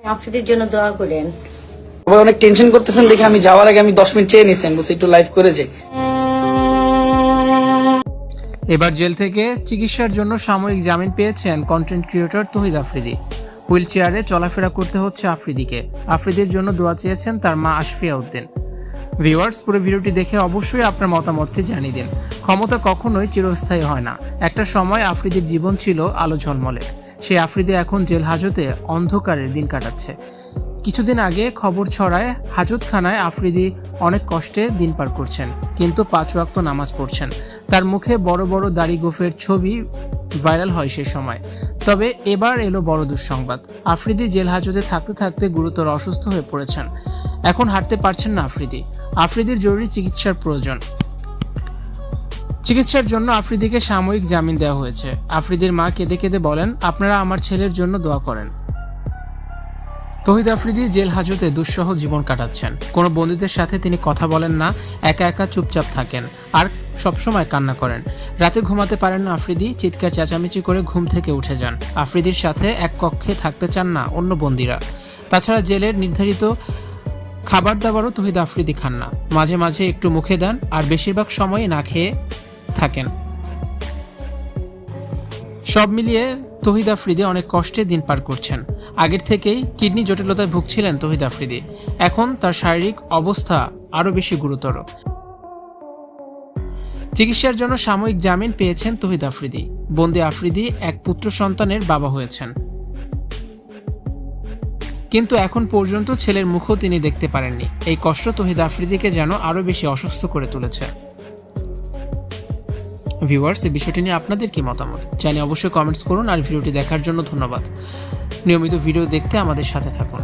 আফ্রিদির জন্য দোয়া করেন। সবাই অনেক টেনশন করতেছেন দেখে আমি যাওয়ার আগে আমি 10 মিনিট চেয়ে নিয়েছেন, বলছি একটু লাইভ করে যাই। এবার জেল থেকে চিকিৎসার জন্য সাময়িক জামিন পেয়েছেন কন্টেন্ট ক্রিয়েটর তৌহিদ আফ্রিদি। হুইল চেয়ারে চলাফেরা করতে হচ্ছে আফ্রিদিকে। আফ্রিদির জন্য দোয়া চেয়েছেন তার মা আশফিয়া উদ্দিন। ভিউয়ার্স, পুরো ভিডিওটি দেখে অবশ্যই আপনার মতামতটি জানিয়ে দিন। ক্ষমতা কখনোই চিরস্থায়ী হয় না। একটা সময় আফ্রিদির জীবন ছিল আলো ঝলমলে। সেই আফ্রিদি এখন জেল হাজতে অন্ধকারের দিন কাটাচ্ছে। কিছুদিন আগে খবর ছড়ায় হাজতখানায় আফ্রিদি অনেক কষ্টে দিন পার করছেন, কিন্তু 5 ওয়াক্ত নামাজ পড়ছেন। তার মুখে বড় বড় দাড়ি গোঁফের ছবি ভাইরাল হয় সে সময়। তবে এবার এলো বড় দুঃসংবাদ। আফ্রিদি জেল হাজতে থাকতে থাকতে গুরুতর অসুস্থ হয়ে পড়েছেন। এখন হাঁটতে পারছেন না আফ্রিদি। আফ্রিদির জরুরি চিকিৎসার প্রয়োজন। চিকিৎসার জন্য আফ্রিদিকে সাময়িক জামিন দেওয়া হয়েছে। আফ্রিদির মা কেঁদে কেঁদে বলেন, আপনারা আমার ছেলের জন্য দোয়া করেন। তৌহিদ আফ্রিদি জেল হাজতে দুঃসহ জীবন কাটাচ্ছেন। কোনো বন্দীদের সাথে তিনি কথা বলেন না, একা একা চুপচাপ থাকেন আর সবসময় কান্না করেন। রাতে ঘুমাতে পারেন না আফ্রিদি, চিৎকার চেঁচামেচি করে ঘুম থেকে উঠে যান। আফ্রিদির সাথে এক কক্ষে থাকতে চান না অন্য বন্দীরা। তাছাড়া জেলের নির্ধারিত খাবার দাবারও তৌহিদ আফ্রিদি খান না। মাঝে মাঝে একটু মুখে দেন আর বেশিরভাগ সময় না খেয়ে থাকেন। সব মিলিয়ে তৌহিদ আফ্রিদি অনেক কষ্টে দিন পার করছেন। আগের থেকেই কিডনি জটিলতায় ভুগছিলেন তৌহিদ আফ্রিদি। এখন তার শারীরিক অবস্থা আরও বেশি গুরুতর। চিকিৎসার জন্য সাময়িক জামিন পেয়েছেন তৌহিদ আফ্রিদি। বন্দি আফ্রিদি এক পুত্র সন্তানের বাবা হয়েছেন, কিন্তু এখন পর্যন্ত ছেলের মুখও তিনি দেখতে পারেননি। এই কষ্ট তৌহিদ আফ্রিদিকে যেন আরও বেশি অসুস্থ করে তুলেছে। ভিউয়ার্স, এই বিষয়টি নিয়ে আপনাদের কি মতামত জানিয়ে অবশ্যই কমেন্টস করুন। আর ভিডিওটি দেখার জন্য ধন্যবাদ। নিয়মিত ভিডিও দেখতে আমাদের সাথে থাকুন।